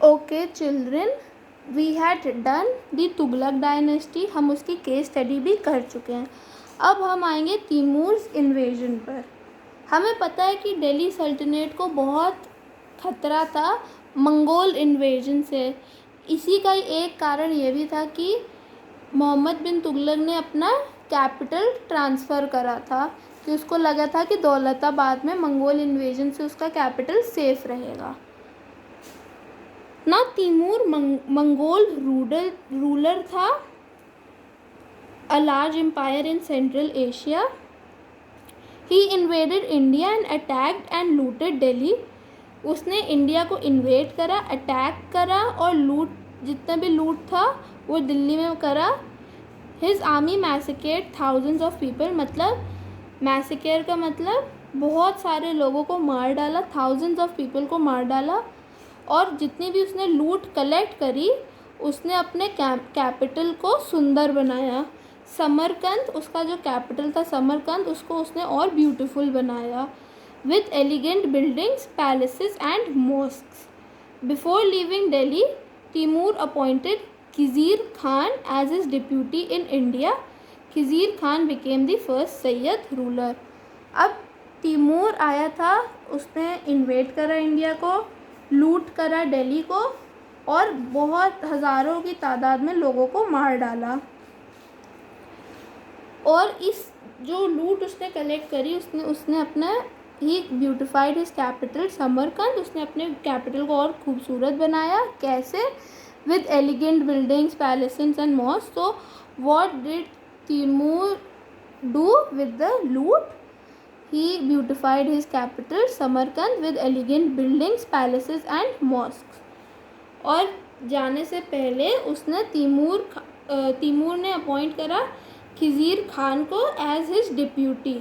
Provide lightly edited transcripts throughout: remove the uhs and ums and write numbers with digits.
Okay children, we had done the Tughlaq dynasty, हम उसकी case study भी कर चुके हैं। अब हम आएंगे तैमूर्स इन्वेजन पर। हमें पता है कि दिल्ली सल्तनत को बहुत खतरा था मंगोल इन्वेजन से। इसी का एक कारण ये भी था कि मोहम्मद बिन तुगलक ने अपना कैपिटल ट्रांसफ़र करा था, कि उसको लगा था कि दौलताबाद में मंगोल इन्वेजन से उसका कैपिटल सेफ रहेगा ना। तैमूर मंगोल रूलर था, a large empire in Central Asia. He invaded India and attacked and looted Delhi. उसने इंडिया को इन्वेड करा, अटैक करा और लूट, जितना भी लूट था वो दिल्ली में करा। His army massacred thousands of people, मतलब मैसेकेयर का मतलब बहुत सारे लोगों को मार डाला, thousands of people को मार डाला। और जितनी भी उसने लूट कलेक्ट करी उसने अपने कैपिटल को सुंदर बनाया। समरकंद, उसका जो कैपिटल था समरकंद, उसको उसने और ब्यूटीफुल बनाया with elegant buildings, palaces and mosques. Before leaving Delhi, Timur appointed Khizr Khan as his deputy in India. Khizr Khan became the first Sayyid ruler. अब तैमूर आया था, उसने इन्वेड करा इंडिया को, लूट करा दिल्ली को और बहुत हज़ारों की तादाद में लोगों को मार डाला। और इस जो लूट उसने कलेक्ट करी उसने अपना ही ब्यूटिफाइड हिज कैपिटल समरकंद, उसने अपने कैपिटल को और खूबसूरत बनाया। कैसे? With elegant buildings, palaces and mosque. तो what did Timur do with the loot? He beautified his capital Samarkand with elegant buildings, palaces and mosques. और जाने से पहले उसने तैमूर ने अपॉइंट करा खिज़ीर खान को एज हिज डिप्यूटी,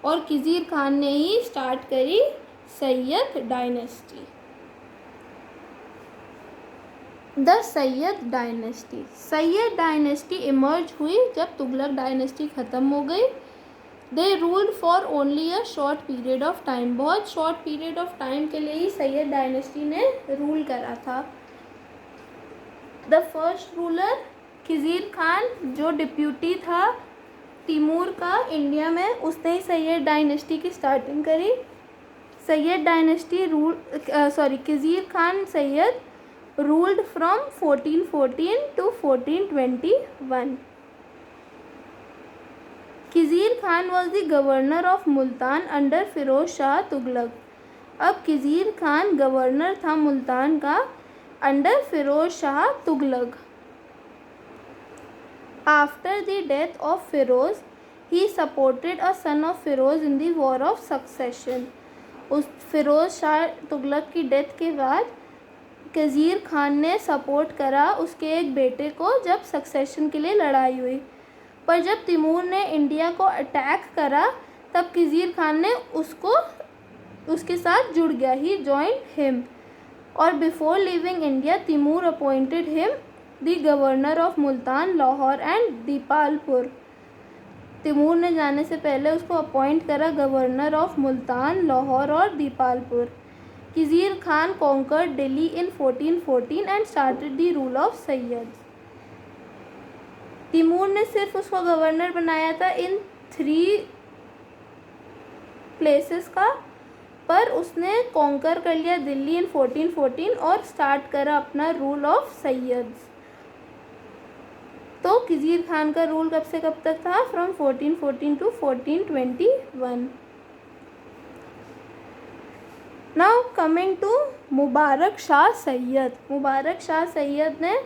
और खिज़ीर खान ने ही स्टार्ट करी Sayyid dynasty. The Syed dynasty. Syed dynasty emerge हुई जब तुगलक डायनेस्टी ख़त्म हो गई। They ruled for only a short period of time. बहुत शॉर्ट पीरियड ऑफ टाइम के लिए ही सैयद डायनेस्टी ने रूल करा था। The first ruler Khizr Khan, जो डिप्यूटी था तैमूर का इंडिया में, उसने ही सैयद डायनेस्टी की स्टार्टिंग करी। Sayyid dynasty Khizr Khan Sayyid ruled from 1414 to 1421. Khizr Khan was the governor of Multan under Firoz Shah Tughlaq. अब खिज़ीर खान गवर्नर था मुल्तान का under Firoz Shah Tughlaq. After the death of Firoz, he supported a son of Firoz in the war of succession. उस फ़िरोज़ शाह तुगलक की डेथ के बाद खिज़ीर खान ने सपोर्ट करा उसके एक बेटे को जब सक्सेशन के लिए लड़ाई हुई। पर जब तैमूर ने इंडिया को अटैक करा तब खिज़ीर खान ने उसके साथ जुड़ गया, ही जॉइंड हिम। और before leaving India, Timur appointed him the governor of Multan, Lahore and Dipalpur. Timur ने जाने से पहले उसको अपॉइंट करा गवर्नर ऑफ मुल्तान, लाहौर और Dipalpur. Khizr Khan conquered Delhi in 1414 and started the rule of Sayyid. Timur ने सिर्फ उसको गवर्नर बनाया था इन 3 प्लेसेस का, पर उसने कॉन्कर कर लिया दिल्ली इन 1414 और स्टार्ट करा अपना रूल ऑफ सैयद्स। तो खिज़ीर खान का रूल कब से कब तक था? From 1414 to 1421। Now coming to Mubarak Shah Sayyid. Mubarak Shah Sayyid ने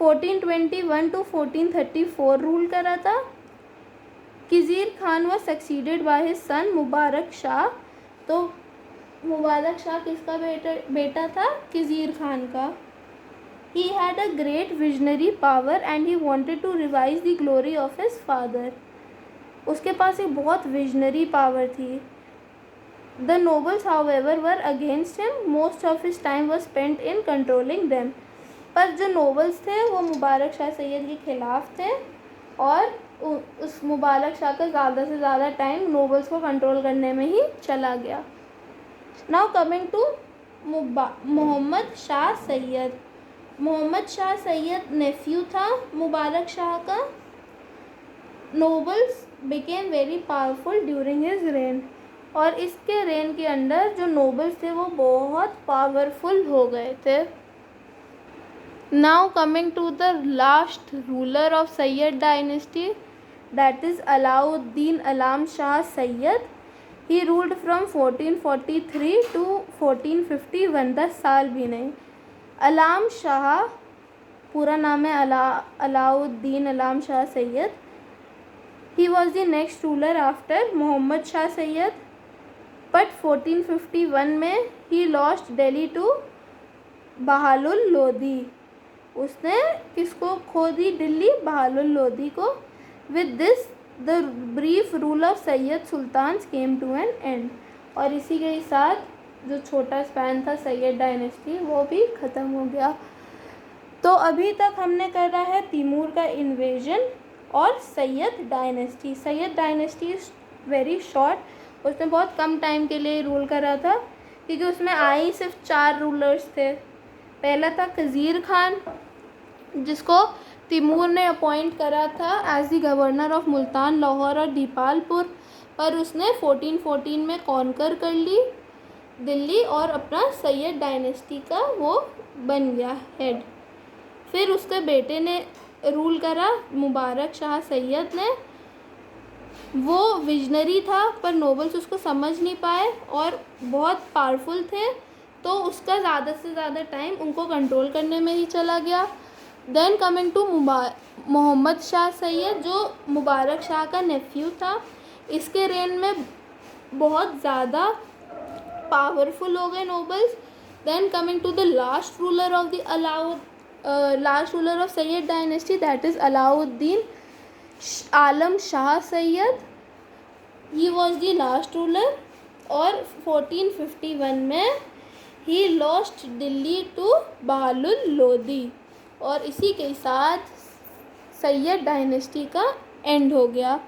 1421 to 1434 रूल करा था। Khizr Khan was succeeded by his son Mubarak Shah. तो मुबारक शाह किसका बेटा था? खिज़ीर खान का। He had a great visionary power and he wanted to revise the glory of his father. उसके पास एक बहुत विजनरी पावर थी। The nobles however were against him, most of his time was spent in controlling them. पर जो nobles थे वो मुबारक शाह सैयद के ख़िलाफ़ थे और उस मुबारक शाह का ज़्यादा से ज़्यादा टाइम नोबल्स को कंट्रोल करने में ही चला गया। Now coming to Mohammad Shah Sayyid. Mohammad Shah Sayyid nephew था मुबारक शाह का। Nobles became very powerful during his reign, और इसके रेन के अंदर जो नोबल्स थे वो बहुत पावरफुल हो गए थे। Now coming to the last ruler of Sayyid dynasty, that is Alauddin Alam Shah Sayyid. He ruled from 1443 to 1451, 10 साल भी नहीं। अलाम शाह, पूरा नाम है Alauddin Alam Shah Syed. He was the next ruler after Mohammad Shah Syed, but 1451 में he lost Delhi to Bahlul Lodhi. उसने किसको खो दी दिल्ली? बहालुल लोधी को। With this the brief rule of Sayyid sultans came to an end, और इसी के साथ जो छोटा स्पैन था सैयद डायनेस्टी वो भी ख़त्म हो गया। तो अभी तक हमने करा है तैमूर का इन्वेजन और Syed dynasty. Syed dynasty is very short, उसने बहुत कम टाइम के लिए रूल करा था क्योंकि उसमें आए ही सिर्फ 4 रूलर्स थे। पहला था खजीर खान, जिसको तैमूर ने अपॉइंट करा था as the governor of Multan, Lahore और दीपालपुर, पर उसने 1414 में कॉन्कर कर ली दिल्ली और अपना सैयद डायनेस्टी का वो बन गया हेड। फिर उसके बेटे ने रूल करा मुबारक शाह सैयद ने। वो विजनरी था पर नोबल्स उसको समझ नहीं पाए और बहुत पावरफुल थे, तो उसका ज़्यादा से ज़्यादा टाइम उनको कंट्रोल करने में ही चला गया। Then coming to Mohammad Shah Sayyid, जो मुबारक शाह का नेफ्यू था। इसके रेन में बहुत ज़्यादा पावरफुल हो गए nobles. Then coming to the last ruler of Sayyid dynasty, that is Alauddin Alam Shah Sayyid. He was the last ruler, और 1451 में ही लॉस्ट दिल्ली टू बहालुल लोधी, और इसी के साथ सैयद डायनेस्टी का एंड हो गया।